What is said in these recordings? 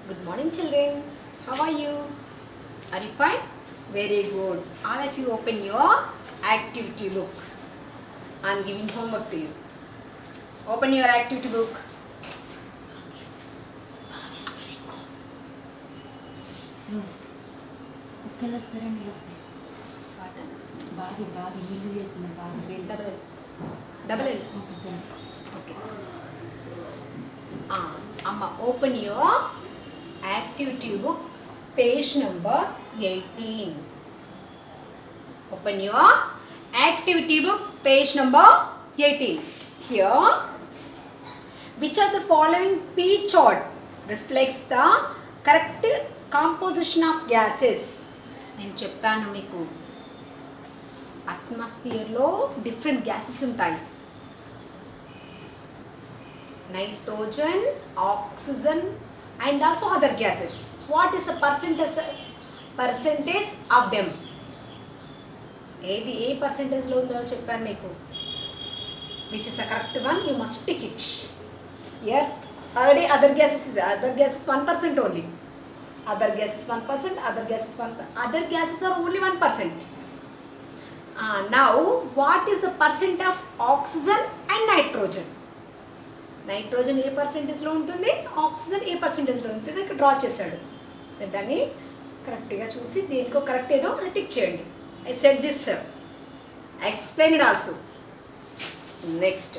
Good morning, children. How are you? Are you fine? Very good. All of you open your activity book. I am giving homework to you. Open your activity book. కుక్కలు వస్తారండి వస్తాయి బావి బావి నీళ్ళు చేస్తున్న బావి వేలు Double L. కుక్కలు Okay. Amma, open your activity book, page number 18. Open your activity book, page number 18. Here, which of the following P chart reflects the correct composition of gases? నేను చెప్పాను మీకు అట్మాస్ఫియర్లో డిఫరెంట్ గ్యాసెస్ ఉంటాయి. Nitrogen, oxygen and also other gases. What is the percentage of them? ఏది ఏ పర్సెంటేజ్లో ఉందో చెప్పాను మీకు. Which is the correct one? You must tick it. Here already other gases 1% only. Other gases 1%, other gases 1%. Other gases are only 1%. Now, what is the percent of oxygen and nitrogen? Nitrogen ఏ పర్సెంటేజ్లో ఉంటుంది, oxygen ఏ పర్సెంటేజ్లో ఉంటుంది ఇక్కడ draw చేశాడు. దాన్ని కరెక్ట్గా చూసి దేనికో కరెక్ట్ ఏదో అది టిక్ చేయండి. I set this, explain it also. Next,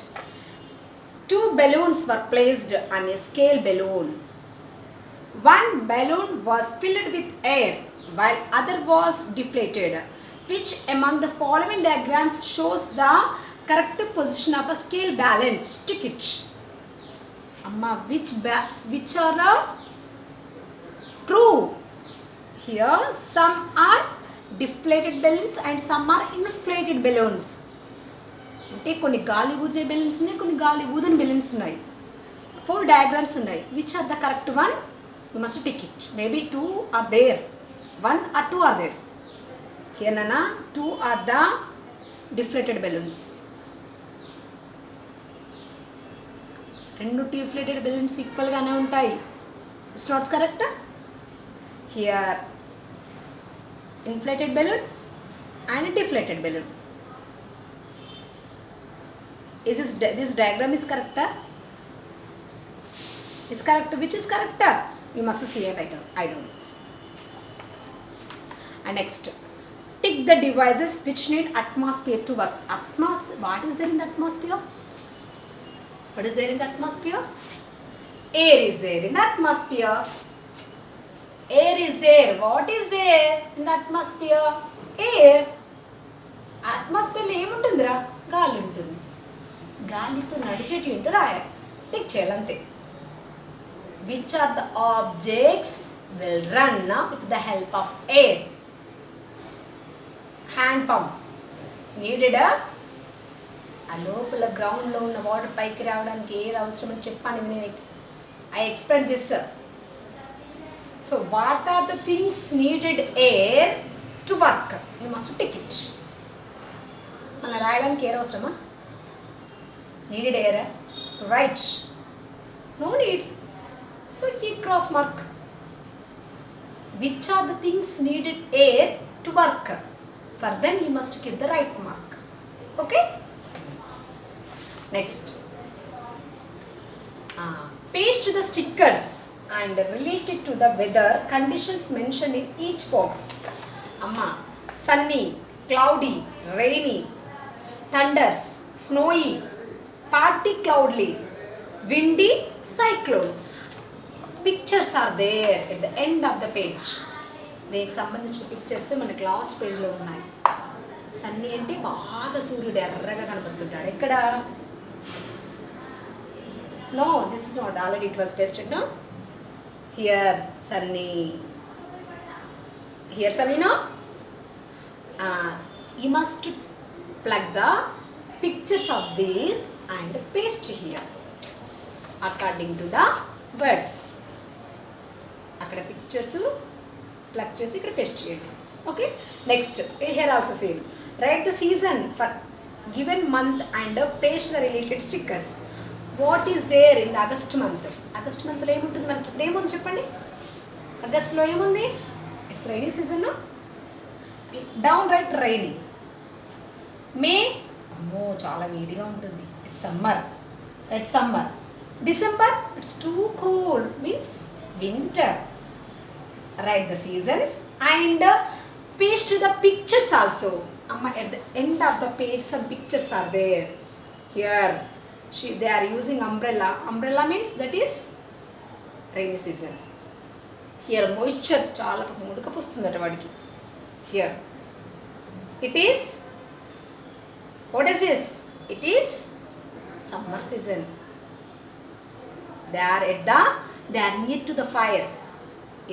2 balloons were placed on a scale balloon. One balloon was filled with air while other was deflated. Which among the following diagrams shows the correct position of a scale balance? Tick it. Amma, which are the true? Here some are deflated balloons and some are inflated balloons. అంటే కొన్ని గాలి ఊదే balloons ఉన్నాయి, కొన్ని గాలి ఊదని balloons ఉన్నాయి. 4 diagrams ఉన్నాయి. Which are the correct one? You must tick it. Maybe 2 are there, 1 or 2 are there. Here Nana, 2 are the deflated balloons. రెండు deflated balloons equal గానే ఉంటాయి. It's not correct. Here inflated balloon and deflated balloon. This diagram is correct? Is correct? Which is correct? You must see it. I don't know. And next, tick the devices which need atmosphere to work. What is there in the atmosphere? What is there in the atmosphere? Air is there in the atmosphere. Air is there. What is there in the atmosphere? Air. అట్మాస్ఫియర్లో ఏముంటుందిరా? గాలి ఉంటుంది. గాలితో నడిచేటి ఉంటారా? Tick చేయాలంతే. Which are the objects will run with the help of air? Hand pump needed. ఆ లోపల గ్రౌండ్లో ఉన్న water పైకి రావడానికి ఎయిర్ అవసరం అని చెప్పాను నేను. I explain this. So what are the things needed air to work? You must tick it. మన రాయడానికి ఎయిర్ అవసరమా? Needed air, right? No need. So keep cross mark. Which are the things needed air to work? For them you must keep the right mark. Okay? Next. Paste the stickers and relate it to the weather conditions mentioned in each box. Amma, sunny, cloudy, rainy, thunders, snowy, partly cloudy, windy, cyclone. Pictures are there at the end of the page. దీనికి సంబంధించిన pictures మనకి last పేజ్లో ఉన్నాయి. సన్నీ అంటే బాగా సూర్యుడు ఎర్రగా కనబడుతుంటాడు. ఎక్కడ? No, this is not. Already it was pasted. No, here sunny. Here sunny. No, you must pluck the pictures of these and paste here according to the words. అక్కడ పిక్చర్స్ ప్లగ్ చేసి ఇక్కడ పేస్ట్ చేయండి. Okay? Next, here also same. Write the season for given month and paste the related stickers. What is there in the August month? August మంత్లో ఏముంటుంది మనకి? ఇప్పుడు ఏముంది చెప్పండి. ఆగస్ట్లో ఏముంది? It's rainy season, down right rainy. May అమ్మో చాలా వేడిగా ఉంటుంది, it's summer, right summer. December it's too cool, means winter. Write the seasons and paste the pictures also. Amma, at the end of the page some pictures are there. Here they are using umbrella. Umbrella means that is rainy season. Here moisture చాలా ఉడకపోస్తుందట వాడికి. Here it is, what is this? It is summer season. They are near to the fire.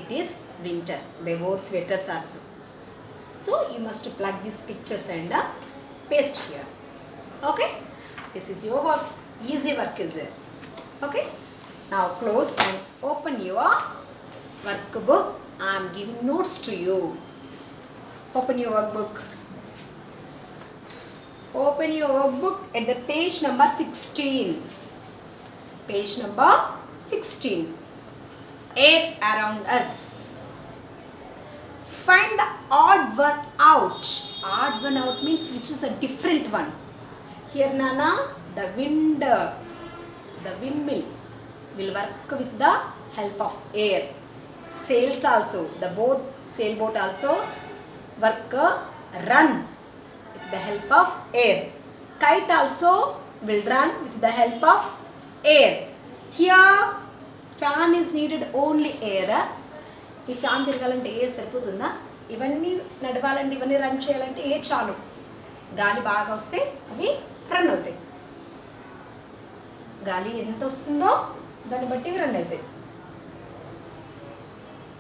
It is winter. They wore sweaters also. So you must plug these pictures and paste here. Okay, this is your work. Easy work is there. Okay, now close and open your workbook. I am giving notes to you. Open your workbook. Open your workbook at the page number 16. Page number 16. Air around us. Find the odd one out. Odd one out means which is a different one. Here Nana, the windmill will work with the help of air. Sails also, the sailboat also work, run with the help of air. Kite also will run with the help of air. Here fan is needed only air. ఈ fan తిరగాలంటే air సరిపోతుందా? ఇవన్నీ నడవాలంటే, ఇవన్నీ run చేయాలంటే air చాలు. గాలి బాగా వస్తే అవి రన్ అవుతాయి. గాలి ఎంత వస్తుందో దాన్ని బట్టి ఇవి రన్ అవుతాయి.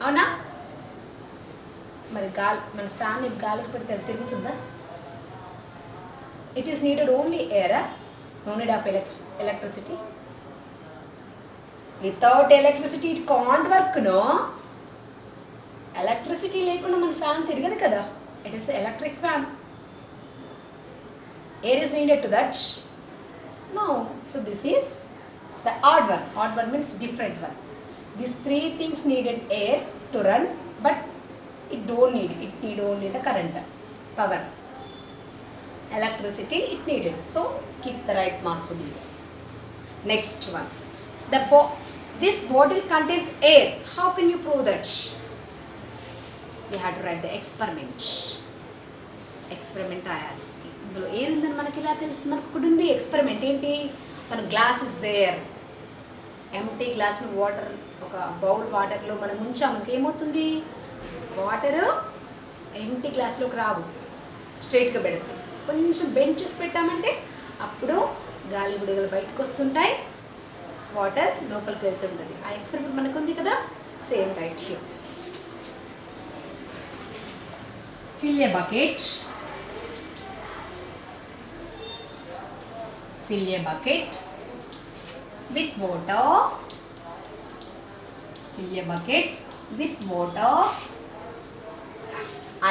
అవునా? మరి మన ఫ్యాన్ గాలికి పెడితే అది తిరుగుతుందా? It is needed only air, no need of electricity. Without electricity it can't work, no? Electricity లేకుండా మన ఫ్యాన్ తిరగదు కదా. It is an electric fan. Air is needed to that? No. So this is the odd one. Odd one means different one. These three things needed air to run, but it don't need. It need only the current, power. Electricity it needed. So keep the right mark to this. Next one. This bottle contains air. How can you prove that? We have to write the experiment. Experiment రాయాలి. ఇందులో air ఉందని మనకి ఇలా తెలుస్తుంది. మనకు కూడా ఉంది experiment. ఏంటి? మన గ్లాస్ ఇస్ దేర్. ఎంటీ గ్లాస్ను వాటర్, ఒక బౌల్ వాటర్లో మనం ఉంచాం, మనకి ఏమవుతుంది? వాటర్ ఎంటీ గ్లాస్లోకి రావు, స్ట్రైట్గా పెడతాం. కొంచెం బెండ్ చేసి పెట్టామంటే అప్పుడు గాలి బుడగలు బయటకు వస్తుంటాయి, వాటర్ లోపలికి వెళ్తుంటుంది. ఆ ఎక్స్పెరిమెంట్ మనకు ఉంది కదా. Same right here. Fill a bucket. Fill a bucket with water. Fill a bucket with water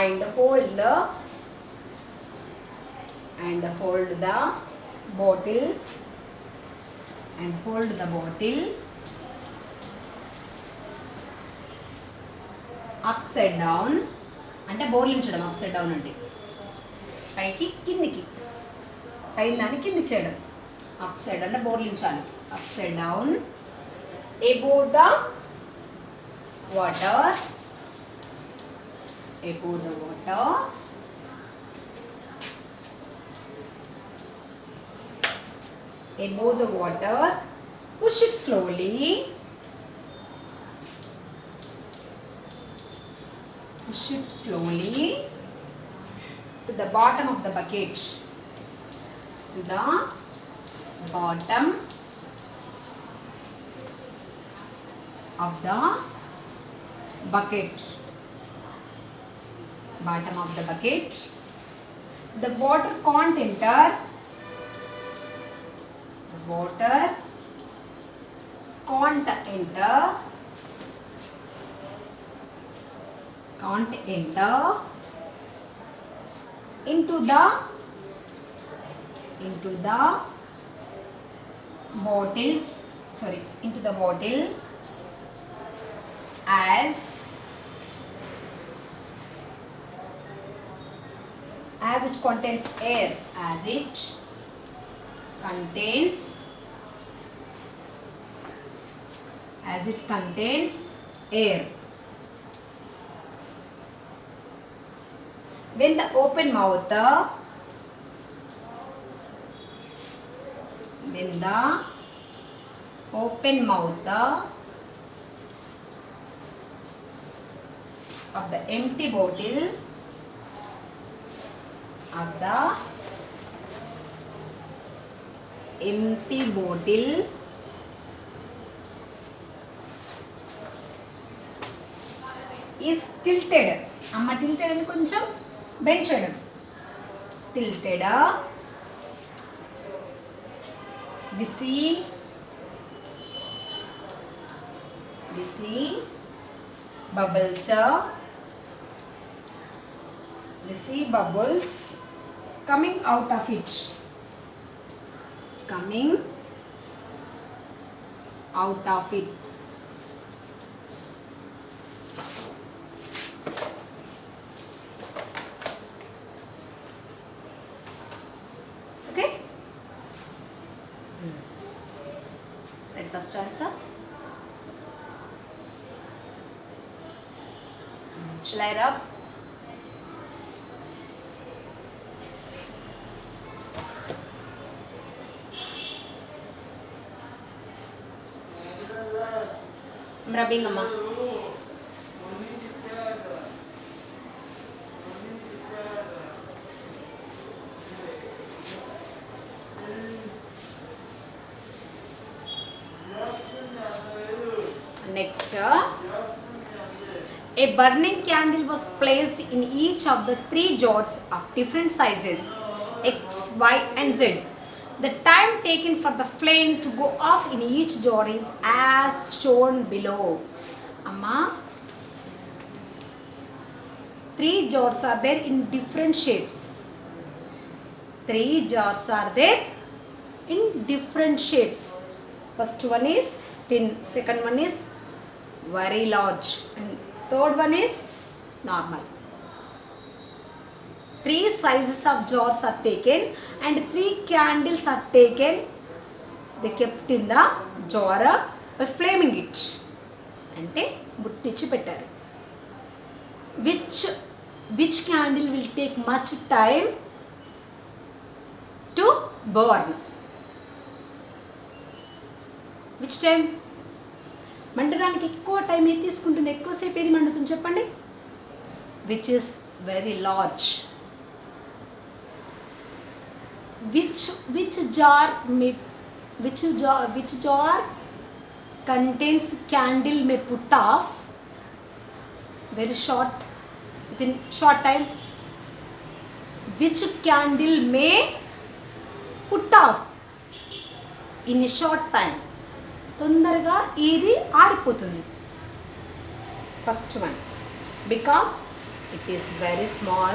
and hold the bottle upside down. అంటే బోర్లించడం. అప్సైడ్ డౌన్ అంటే పైకి కిందికి, పైన దాన్ని కిందికి చేయడం. అప్సైడ్ అంటే బోర్లించాలి. Upside down above the water. Above the water. Above the water. Push it slowly. Push it slowly to the bottom of the bucket. To the bottom of the bucket. Bottom of the bucket. The water can't enter. The water can't enter. Can't enter into the bottles. Sorry, into the bottle as it contains air, as it contains, air. When the open mouth, of the empty bottle is tilted. అమ్మ tilted అని కొంచెం bend చేయడం. tilted. We see bubbles. We see bubbles coming out of it. Okay? Read first answer. Shall I rub? I'm rubbing, Amma. Next, a burning candle was placed in each of the 3 jars of different sizes, X, Y and Z. The time taken for the flame to go off in each jar is as shown below. Amma, 3 jars are there in different shapes. 3 jars are there in different shapes. First one is thin, second one is very large, and third one is normal. 3 sizes of jars are taken and 3 candles are taken. They kept in the jar by flaming it. అంటే ముట్టించి పెట్టారు. Which candle will take much time to burn? Which time? మండడానికి ఎక్కువ time ఏది తీసుకుంటుంది, ఎక్కువసేపు ఏది మండుతుంది చెప్పండి? Which is very large. Which jar contains candle may put off very short, within short time? Which candle may put off in a short time? తొందరగా ఇది ఆరిపోతుంది. First one, because it is very small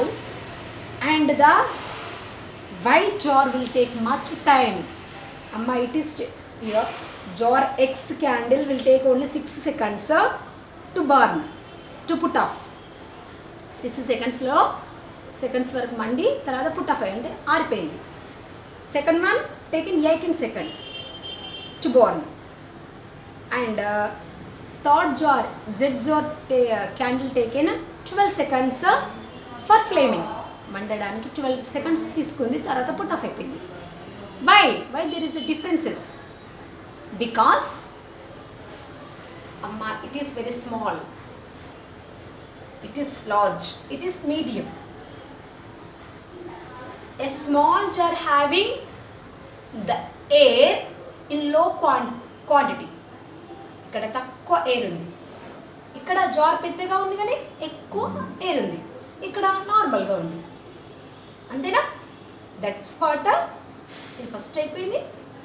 and the white jar will take much time. Amma, it is here jar X candle will take only 6 seconds to burn, to put off. 6 seconds లో వరకు మండి తర్వాత put off అయ్యింది, ఆరిపోయింది. Second one taken 18 seconds to burn. And third jar Z jar candle taken 12 seconds for flaming. మండడానికి 12 seconds తీసుకుంది, తర్వాత put off అయిపోయింది. Why there is a differences? Because Amma, it is very small, it is large, it is medium. A small jar having the air in low quantity. ఇక్కడ తక్కువ air ఉంది, ఇక్కడ jar పెద్దగా ఉంది కానీ ఎక్కువ ఎయిర్ ఉంది, ఇక్కడ నార్మల్గా ఉంది. అంతేనా? That's what. ఇది ఫస్ట్ అయిపోయింది,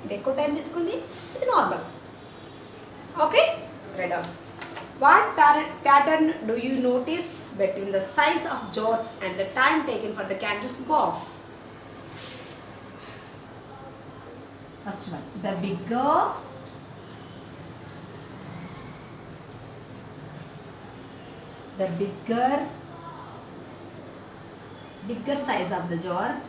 ఇది ఎక్కువ టైం తీసుకుంది, ఇది normal. Okay, red on. What pattern do you notice between the size of jars and the time taken for the candles go of? First one, the bigger Bigger size of the jar.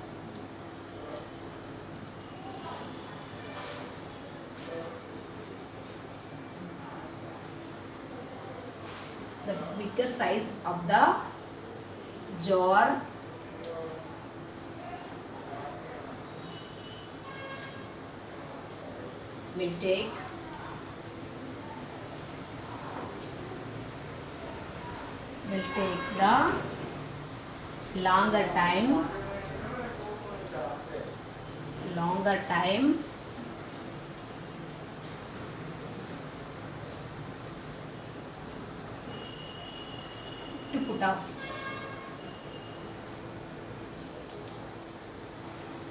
The bigger size of the jar will take the longer time to put off.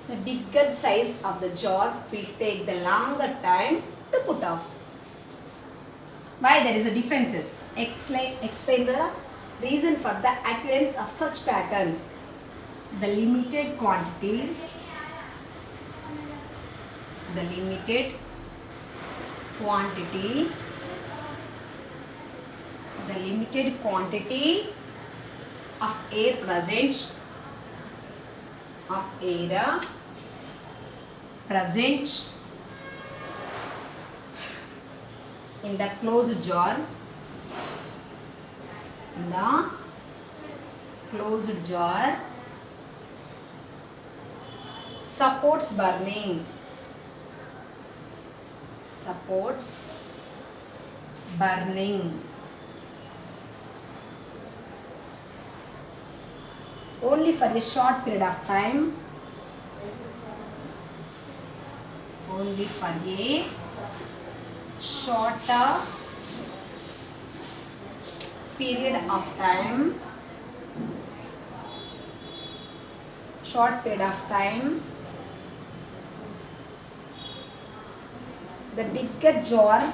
The bigger size of the jar will take the longer time to put off. Why there is a differences? Explain the reason for the occurrence of such pattern. The limited quantity of air present in the closed jar supports burning. Only for a short period of time. Shorter period of time. The bigger jar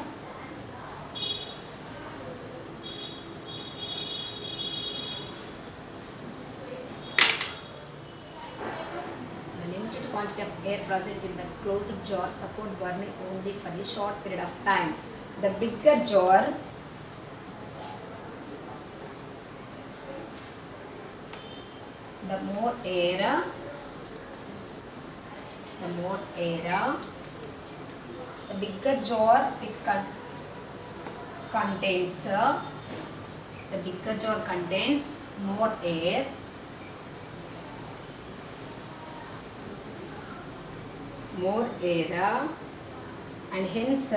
quantity of air present in the closed jar support burning only for a short period of time. The bigger jar the more air the bigger jar contains more air and hence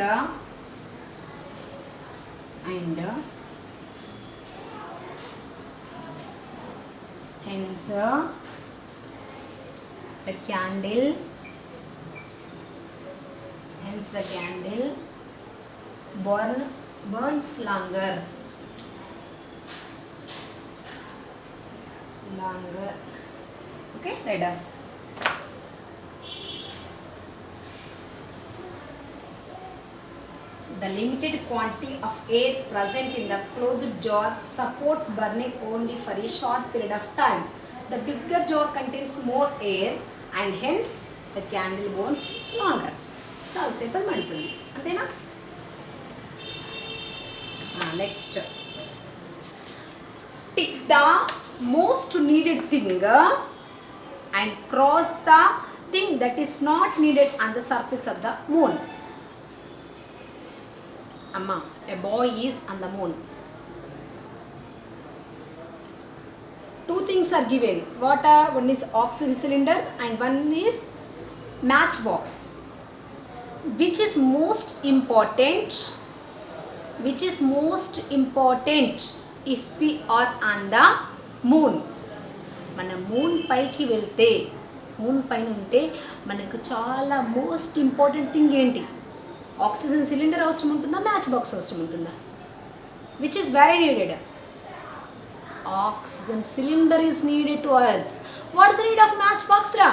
the candle burns longer. Okay, read up. The limited quantity of air present in the closed jar supports burning only for a short period of time. The bigger jar contains more air and hence the candle burns longer. చాలా సేపు మండుతుంది అంతేనా? Next, tick the most needed thing and cross the thing that is not needed on the surface of the moon. Amma, a boy is on the moon. Two things are given. What are? One is oxygen cylinder and one is matchbox. Which is most important? If we are on the moon? మన moon పైకి వెళ్తే moon పైన ఉంటే మనకు చాలా most important thing ఏంటి? Oxygen cylinder అవసరం ఉంటుందా, మ్యాచ్ బాక్స్ అవసరం ఉంటుందా? Which is very needed? Oxygen cylinder is needed to us. What is the need of match box రా?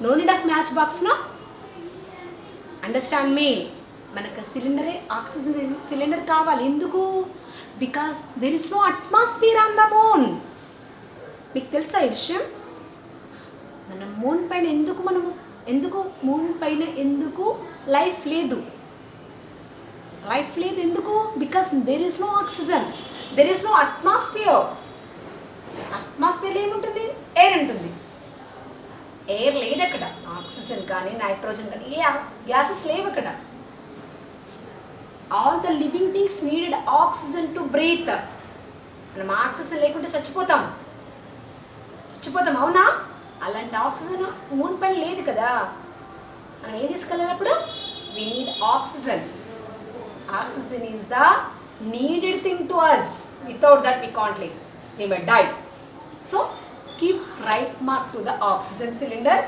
No need of match box no. Understand me? మనకు సిలిండరే oxygen cylinder కావాలి. ఎందుకు? Because there is no atmosphere on the moon. మీకు తెలుసా ఈ విషయం? మనం మూన్ పైన ఎందుకు మూన్ పైన ఎందుకు లైఫ్ లేదు ఎందుకు? Because there is no oxygen, there is no atmosphere. అట్మాస్ఫియర్లో ఏముంటుంది? ఎయిర్ ఉంటుంది. ఎయిర్ లేదు అక్కడ. ఆక్సిజన్ కానీ నైట్రోజన్ కానీ ఏ గ్యాసెస్ లేవు అక్కడ. All the living things needed oxygen to breathe. మనం ఆక్సిజన్ లేకుంటే చచ్చిపోతాం, అవునా? అలాంటి ఆక్సిజన్ మూన్ పైన లేదు కదా. మనం ఏం తీసుకెళ్ళినప్పుడు we need oxygen. Oxygen is the needed thing to us. Without that we can't live, we may die. So keep right mark to the oxygen cylinder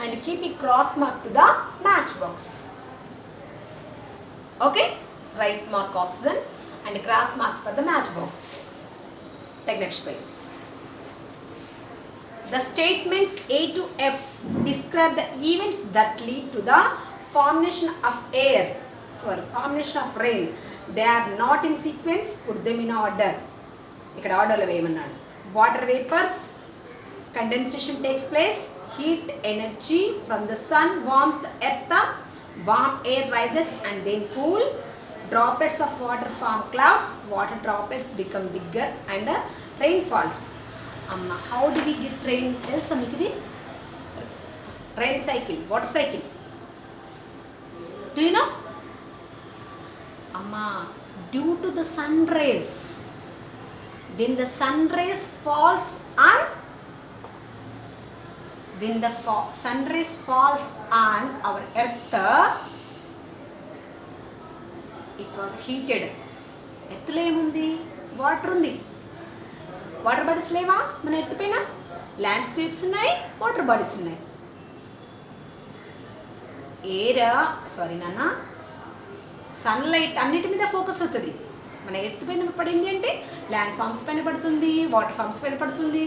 and keep a cross mark to the matchbox. Okay, right mark oxygen and cross marks for the matchbox. Take next page. The statements A to F describe the events that lead to the formation of formation of rain. They are not in sequence. Put them in order. ఇక్కడ ఆర్డర్లో వేయమన్నాడు. Water vapors, condensation takes place, heat energy from the sun warms the earth, warm air rises and then cool, droplets of water form clouds, water droplets become bigger and rain falls. Amma, how do we get rain? Telsa meeku idi rain cycle, water cycle. Do you know? Amma, due to the sun rays. When the sun rays falls on sun rays falls on our earth, it was heated. ఎర్త్లో ఏముంది? Water ఉంది. Water bodies లేవా మన earth పైన? Landscapes ఉన్నాయి, water bodies ఉన్నాయి. Sunlight అన్నిటి మీద focus అవుతుంది. మన ఎర్త్ పైన పడింది అంటే ల్యాండ్ ఫామ్స్ పైన పడుతుంది, వాటర్ ఫామ్స్ పైన పడుతుంది,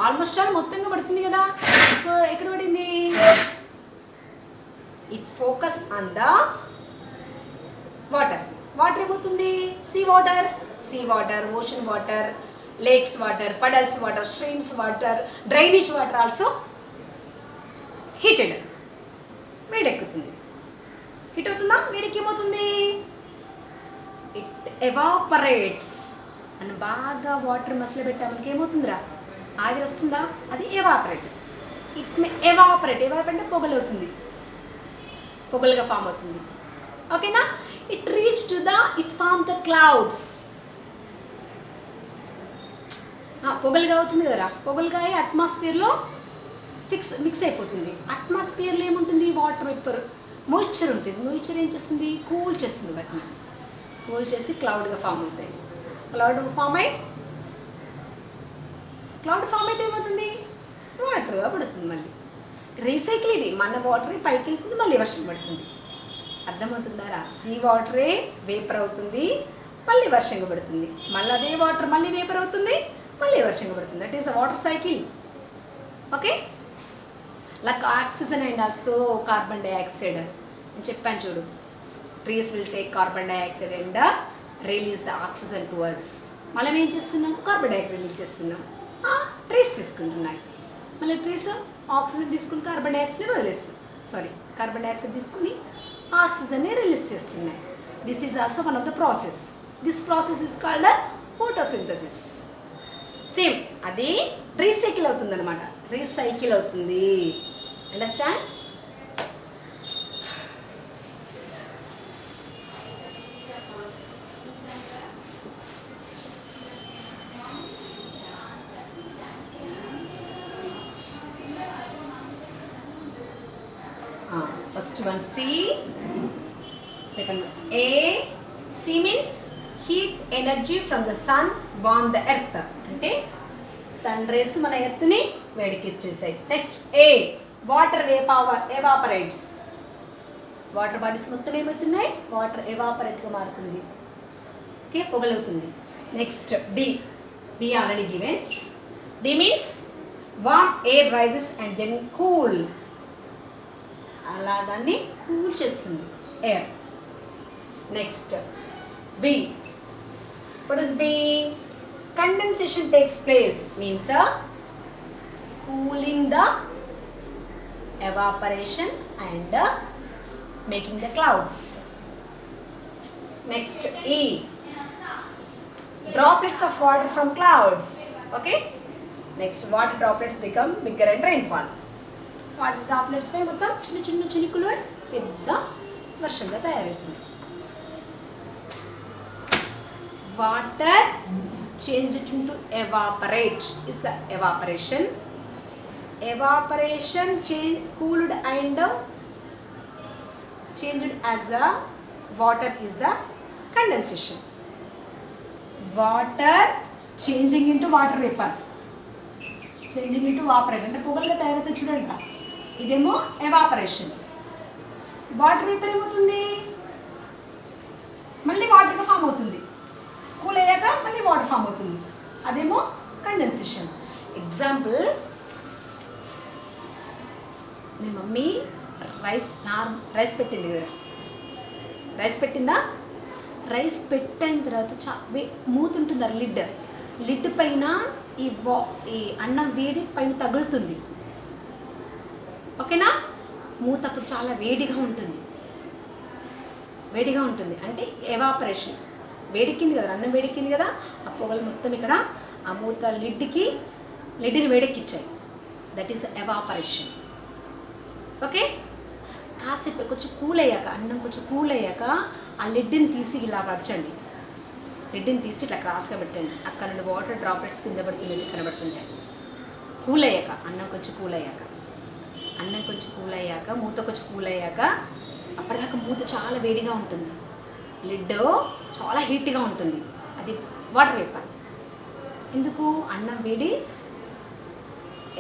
ఆల్మోస్ట్ ఆల్ మొత్తంగా పడుతుంది కదా. సో ఎక్కడ పడింది? It focus on the water. Water ఏమవుతుంది? Sea water, ocean water, lakes water, puddles water, streams water, drainage water also heated. వేడెక్కుతుంది. హీట్ అవుతుందా? వేడికి ఏమవుతుంది? It evaporates. మనం బాగా వాటర్ మసలు పెట్టామనికి ఏమవుతుందిరా? ఆవిరి వస్తుందా? అది ఎవాపరేట్. ఇట్ మే ఎవాపరేట్ అంటే పొగలు అవుతుంది, పొగలుగా ఫామ్ అవుతుంది. ఓకేనా? It form the clouds. పొగలుగా అవుతుంది కదరా. పొగలుగా అయ్యి అట్మాస్ఫియర్లో మిక్స్ అయిపోతుంది. అట్మాస్ఫియర్లో ఏముంటుంది? వాటర్ వేపర్, మాయిశ్చర్ ఉంటుంది. మాయిశ్చర్ ఏం చేస్తుంది? కూల్ చేస్తుంది. వాటిని కూల్ చేసి క్లౌడ్గా ఫామ్ అవుతాయి. క్లౌడ్ ఫామ్ అయితే ఏమవుతుంది? వాటర్గా పడుతుంది. మళ్ళీ రీసైకిల్. ఇది మన వాటరే పైకి వెళ్తుంది, మళ్ళీ వర్షం పడుతుంది. అర్థమవుతుందారా? సీ వాటరే వేపర్ అవుతుంది, మళ్ళీ వర్షంగా పడుతుంది. మళ్ళీ అదే వాటర్ మళ్ళీ వేపర్ అవుతుంది, మళ్ళీ వర్షంగా పడుతుంది. That is a water cycle. Okay, like oxygen and also carbon dioxide అని చెప్పాను చూడు. Trees will take carbon dioxide and release the oxygen to us. మనం ఏం చేస్తున్నాం? కార్బన్ డైఆక్సైడ్ రిలీజ్ చేస్తున్నాం. ట్రీస్ తీసుకుంటున్నాయి. మళ్ళీ ట్రీస్ ఆక్సిజన్ తీసుకుని కార్బన్ డైఆక్సైడ్ వదిలేస్తుంది. కార్బన్ డైఆక్సైడ్ తీసుకుని ఆక్సిజన్ని రిలీజ్ చేస్తున్నాయి. This is also one of the process. This process is called photosynthesis. Same అది రీసైకిల్ అవుతుంది అనమాట. రీసైకిల్ అవుతుంది. Understand? First one C, second one A. C means heat energy from the sun warm the earth. అంటే sun rays మన ఎర్త్ని వేడికిచ్చేసాయి. Next A, water evaporates. Water bodies మొత్తం ఏమవుతున్నాయి? వాటర్ ఎవాపరేట్గా మారుతుంది. ఓకే, పొగలవుతుంది. Next D already given. D means warm air rises and then cool. అలా దాన్ని కూల్ చేస్తుంది air. Next B. What is B? Condensation takes place, means cooling the evaporation and making the clouds. Next E. Droplets of water from clouds. Okay, next water droplets become bigger and rainfall. Water డ్రాప్లెట్స్పై మొత్తం చిన్న చిన్న చినుకులు పెద్ద వర్షంగా తయారవుతుంది. Water changed into evaporate is the evaporation. Evaporation cooled and changed as a water is the condensation. Water changing into water vapor, changing into evaporate అంటే పొగలుగా తయారవుతుంది చూడండి. ఇదేమో evaporation. వాటర్ వేపర్ ఏమవుతుంది, మళ్ళీ వాటర్గా ఫామ్ అవుతుంది. కూల్ అయ్యాక మళ్ళీ వాటర్ ఫామ్ అవుతుంది. అదేమో కండెన్సేషన్. ఎగ్జాంపుల్, మీ మమ్మీ రైస్ పెట్టింది కదా, రైస్ పెట్టిందా, రైస్ పెట్టిన తర్వాత మూత ఉంటుంది, లిడ్ పైన ఈ అన్నం వేడి పైన తగులుతుంది. ఓకేనా, మూత అప్పుడు చాలా వేడిగా ఉంటుంది అంటే ఎవాపరేషన్. వేడెక్కింది కదా, అన్నం వేడెక్కింది కదా, ఆ పొగలు మొత్తం ఇక్కడ ఆ మూత లిడ్ని వేడెక్కిచ్చాయి. That is evaporation. ఓకే, కాసేపు కొంచెం కూల్ అయ్యాక, అన్నం కొంచెం కూల్ అయ్యాక ఆ లిడ్ని తీసి ఇలా పరచండి. లిడ్ని తీసి ఇట్లా క్రాస్గా పెట్టండి. అక్కడ నుండి వాటర్ డ్రాప్లెట్స్ కింద పడుతుంది కనబడుతుంటాయి. కూల్ అయ్యాక, అన్నం కొంచెం కూల్ అయ్యాక మూత కొంచెం కూల్ అయ్యాక, అప్పటిదాకా మూత చాలా వేడిగా ఉంటుంది, లిడ్ చాలా హీట్గా ఉంటుంది. అది వాటర్ వేపర్. ఎందుకు, అన్నం వేడి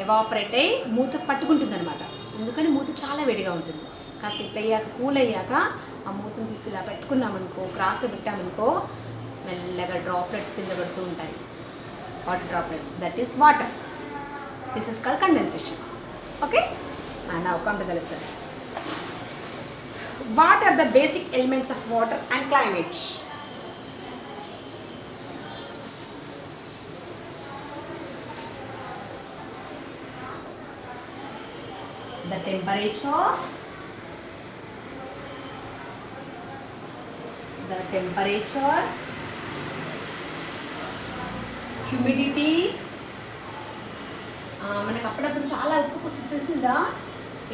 ఎవాపరేట్ అయ్యి మూత పట్టుకుంటుంది అనమాట. అందుకని మూత చాలా వేడిగా ఉంటుంది. కాసేపు అయ్యాక, కూల్ అయ్యాక ఆ మూతను తీసి ఇలా పెట్టుకున్నామనుకో, క్రాస్గా పెట్టామనుకో, మెల్లగా డ్రాప్లెట్స్ కింద పడుతూ ఉంటాయి, water droplets. That is water. This is called condensation. Okay, now come to the lesson. What are the basic elements of water and climate? The temperature, humidity. మనకు అప్పుడప్పుడు చాలా ఉక్కు తెలిసిందా,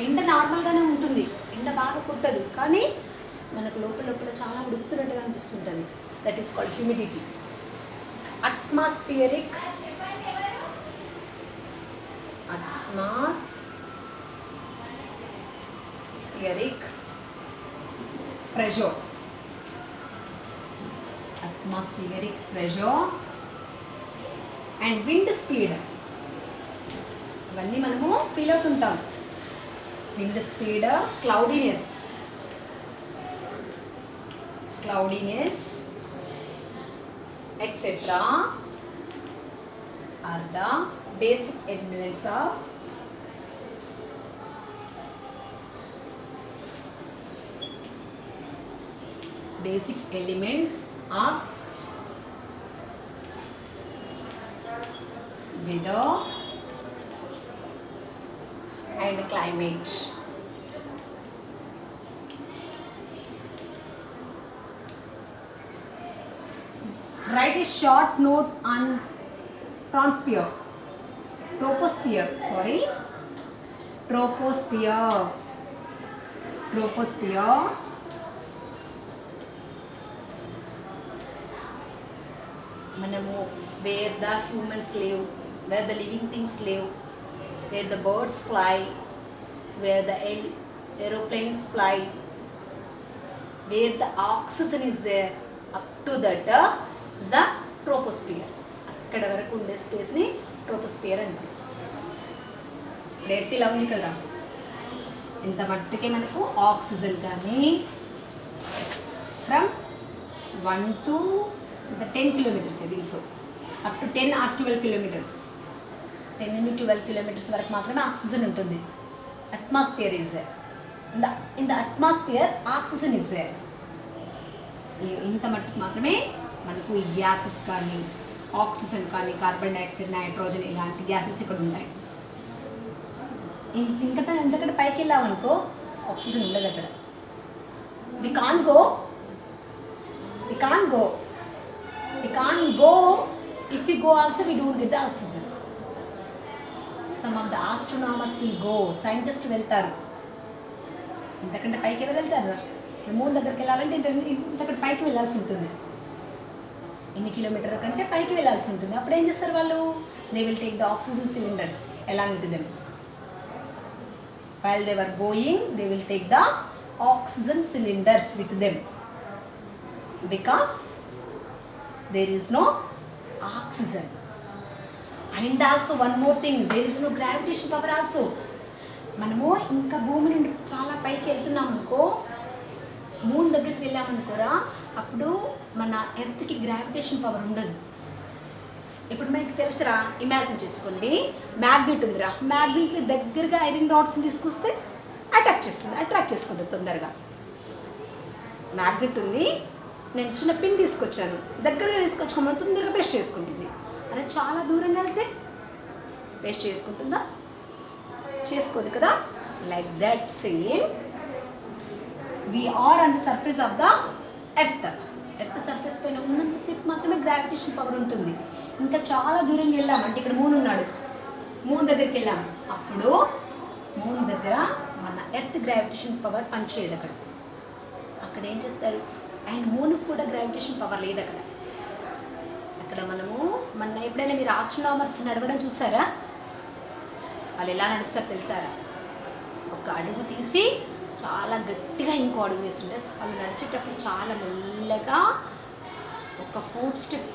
ఎండ నార్మల్గానే ఉంటుంది, ఎండ బాగా కుట్టదు, కానీ మనకు లోపల చాలా ఉడుకుతున్నట్టుగా అనిపిస్తుంటుంది. That is called humidity. Atmospheric pressure, and wind speed. ఇవన్నీ మనము ఫీల్ అవుతుంటాం. Wind speed, cloudiness etc. are the basic elements of weather and climate. Write a short note on troposphere. మనము where the humans live, where the living things live, where the birds fly, where the aeroplanes fly, where the oxygen is there, up to that is the troposphere. అక్కడ వరకు ఉండే స్పేస్ని troposphere అంటారు. ఇప్పుడు ఇలా ఉంది కదా, ఇంత మట్టుకే మనకు ఆక్సిజన్ కానీ from 1 to 10 kilometers, I think so, up to 10 or 12 kilometers, 10 to 12 kilometers వరకు మాత్రమే ఆక్సిజన్ ఉంటుంది. Atmosphere is there. In the atmosphere oxygen is there. ఇంత మట్టుకు మాత్రమే మనకు ఈ గ్యాసెస్ కానీ, ఆక్సిజన్ కానీ, కార్బన్ డైఆక్సైడ్, నైట్రోజన్ ఇలాంటి గ్యాసెస్ ఇక్కడ ఉంటాయి. ఇంతకంటే పైకి వెళ్ళామనుకో ఆక్సిజన్ ఉండదు అక్కడ. We can go if you go also we don't get the oxygen. Some of the astronomers will go, scientist వెళ్తారు. ఇంతకంటే పైకి ఎవరు వెళ్తారు? ఇప్పుడు మూన్ దగ్గరికి వెళ్ళాలంటే ఇంతకంటే పైకి వెళ్ళాల్సి ఉంటుంది. ఎన్ని కిలోమీటర్ల కంటే పైకి వెళ్ళాల్సి ఉంటుంది. అప్పుడు ఏం చేస్తారు వాళ్ళు? They will take the oxygen cylinders along with them. While they were going they will take the oxygen cylinders with them because there is no oxygen. And also one more thing, there is no gravitation power also. మనము ఇంకా భూమి నుండి చాలా పైకి వెళ్తున్నాం అనుకో, moon దగ్గరికి వెళ్ళామనుకోరా, అప్పుడు మన ఎర్త్కి గ్రావిటేషన్ పవర్ ఉండదు. ఇప్పుడు మనకి తెలుసురా, ఇమాజిన్ చేసుకోండి, మ్యాగ్నెట్ ఉందిరా, మ్యాగ్నెట్ని దగ్గరగా ఐరన్ రాడ్స్ని తీసుకొస్తే అట్రాక్ట్ చేసుకుంటుంది తొందరగా. మ్యాగ్నెట్ ఉంది, నేను చిన్న పిన్ తీసుకొచ్చాను, దగ్గరగా తీసుకొచ్చుకోమని తొందరగా పేస్ట్ చేసుకుంటుంది. అలా చాలా దూరంగా వెళ్తే పేస్ట్ చేసుకుంటుందా? చేసుకోదు కదా. Like that same we are on the surface of the earth surface పైన ఉన్నంతసేపు మాత్రమే గ్రావిటేషన్ పవర్ ఉంటుంది. ఇంకా చాలా దూరంగా వెళ్ళాం అంటే ఇక్కడ మూన్ ఉన్నాడు, మూన్ దగ్గరికి వెళ్ళాం, అప్పుడు మూన్ దగ్గర మన ఎర్త్ గ్రావిటేషన్ పవర్ పనిచేయదు. అక్కడ ఏం చేస్తారు? అండ్ మూన్కి కూడా గ్రావిటేషన్ పవర్ లేదు అక్కడ మనము ఎప్పుడైనా మీరు ఆస్ట్రోనామర్స్ నడవడం చూసారా? వాళ్ళు ఎలా నడుస్తారు తెలుసారా? ఒక అడుగు తీసి చాలా గట్టిగా ఇంకో అడుగు వేస్తుంటే వాళ్ళు నడిచేటప్పుడు చాలా మెల్లగా ఒక ఫుట్ స్టెప్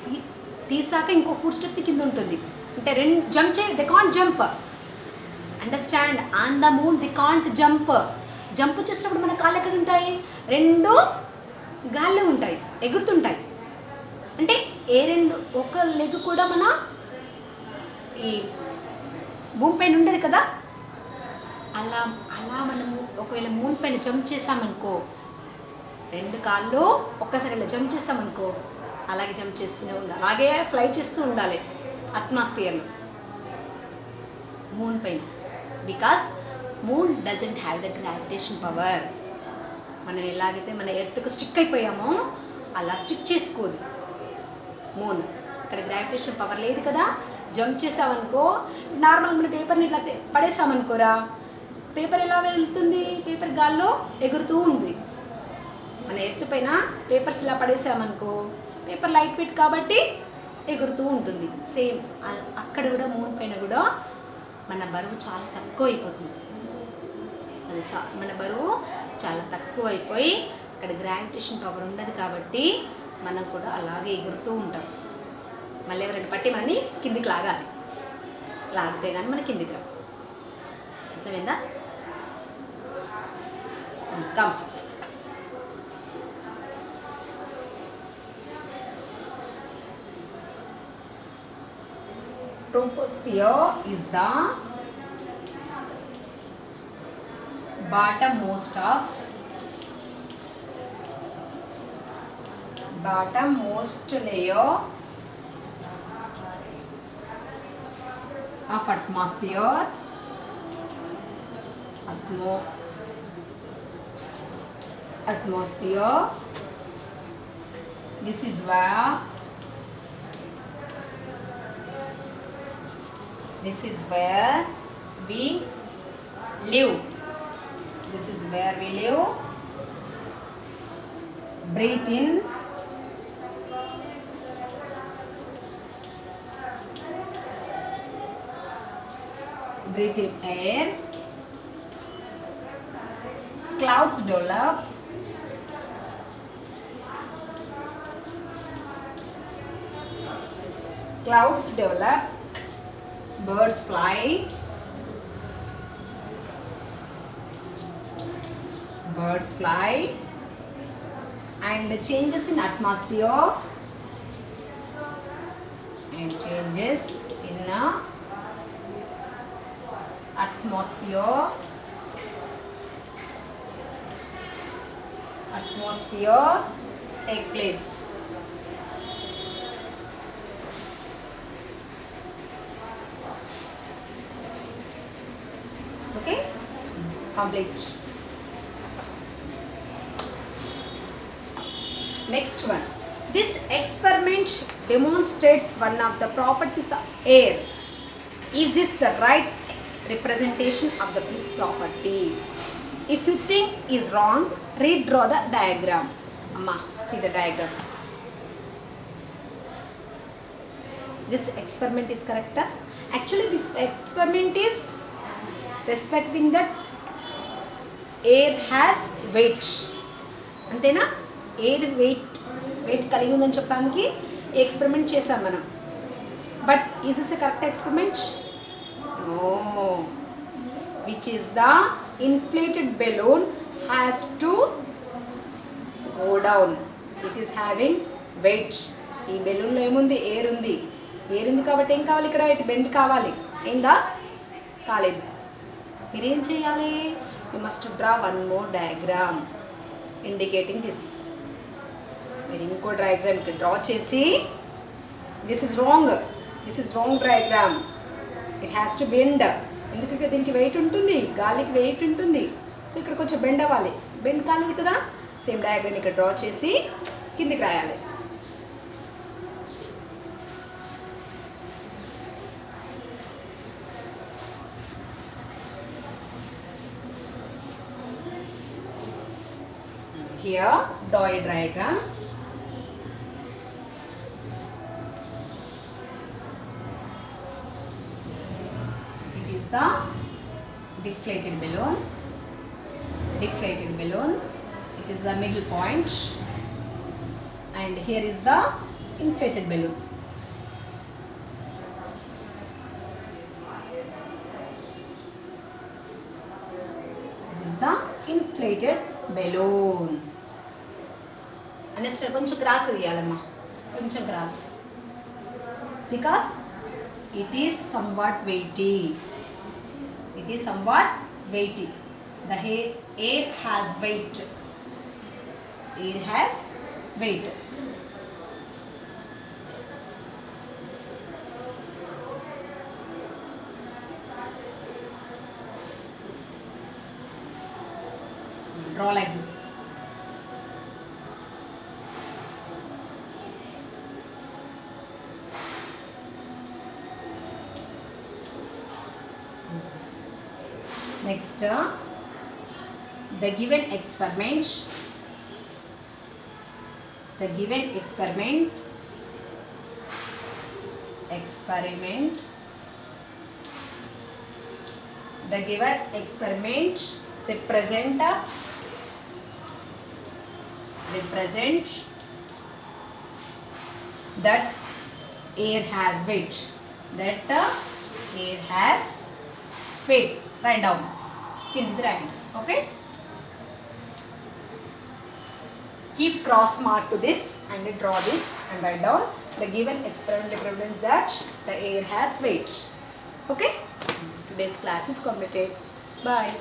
తీసాక ఇంకో ఫుట్ స్టెప్ కింద ఉంటుంది. అంటే రెండు jump they can't jump. Understand? On the moon they can't jump. Jump చేసినప్పుడు మన కాళ్ళు ఎక్కడ ఉంటాయి? రెండు గాల్లో ఉంటాయి, ఎగురుతుంటాయి. అంటే ఒక లెగ్ కూడా మన ఈ భూమి పైన ఉండదు కదా. అలా మనము ఒకవేళ మూన్ పైన జంప్ చేసామనుకో, రెండు కాళ్ళు ఒక్కసారి ఇలా జంప్ చేసామనుకో, అలాగే జంప్ చేస్తూనే ఉండాలి, అలాగే ఫ్లై చేస్తూ ఉండాలి అట్మాస్ఫియర్లో మూన్ పైన. Because moon doesn't have the gravitation power. మనం ఎలాగైతే మన ఎర్త్కు స్టిక్ అయిపోయామో అలా స్టిక్ చేసుకోదు మూన్. అక్కడ గ్రావిటేషన్ పవర్ లేదు కదా. జంప్ చేసామనుకో, నార్మల్ మన పేపర్ని ఇట్లా పడేసామనుకోరా, పేపర్ ఎలా వెళ్తుంది? పేపర్ గాల్లో ఎగురుతూ ఉంది. మన ఎత్తు పైన పేపర్స్ ఇలా పడేసామనుకో, పేపర్ లైట్ వెయిట్ కాబట్టి ఎగురుతూ ఉంటుంది. సేమ్ అక్కడ కూడా మూన్ పైన కూడా మన బరువు చాలా తక్కువ అయిపోతుంది. మన బరువు చాలా తక్కువ అయిపోయి అక్కడ గ్రావిటేషన్ పవర్ ఉండదు కాబట్టి మనం కూడా అలాగే ఎగురుతూ ఉంటాం. మళ్ళీ ఎవరైనా పట్టి మనని కిందికి లాగితే కానీ మన కిందికి రావు. అర్థమైందా? Come. Troposphere is the bottommost layer of atmosphere. This is where we live. Breathe in, air. Clouds develop. Birds fly. And the changes in atmosphere and changes in atmosphere take place. Okay, complete. Next one. This experiment demonstrates one of the properties of air. Is this the right representation of the Bliss property. If you think is wrong, redraw the diagram. Amma, see the diagram. This experiment is correct. Actually, this experiment is respecting that air has weight. అంతేనా? Air weight కలిగి ఉందని చెప్పడానికి experiment చేసాం మనం. But is this a correct experiment? No. Which is the inflated balloon has to go down. It is having weight. ఈ బెలూన్లో ఏముంది? Air ఉంది. ఎయిర్ ఉంది కాబట్టి ఏం కావాలి ఇక్కడ? ఇటు బెండ్ కావాలి. ఏందా? కాలేదు. మీరేం చేయాలి? You must draw one more diagram indicating this. మీరు ఇంకో డయాగ్రామ్ ఇక్కడ డ్రా చేసి, this is wrong diagram, it has to bend. ఎందుకంటే దీనికి వెయిట్ ఉంటుంది, గాలికి వెయిట్ ఉంటుంది. సో ఇక్కడ కొంచెం బెండ్ అవ్వాలి. బెండ్ కాలేదు కదా, సేమ్ డయాగ్రామ్ ఇక్కడ డ్రా చేసి కిందికి రాయాలి. Here, draw a diagram. It is the deflated balloon. It is the middle point, and here is the inflated balloon. This is the inflated balloon. Next కొంచెం cross తీయాలమ్మా, కొంచెం cross, because it is somewhat weighty. The air has weight. Draw like this. Next, the given experiment the given experiment represent that air has weight. Write down. కిందిది రాయండి. Okay, keep cross mark to this and draw this and write down the given experiment represents that the air has weight. Okay, today's class is completed. Bye.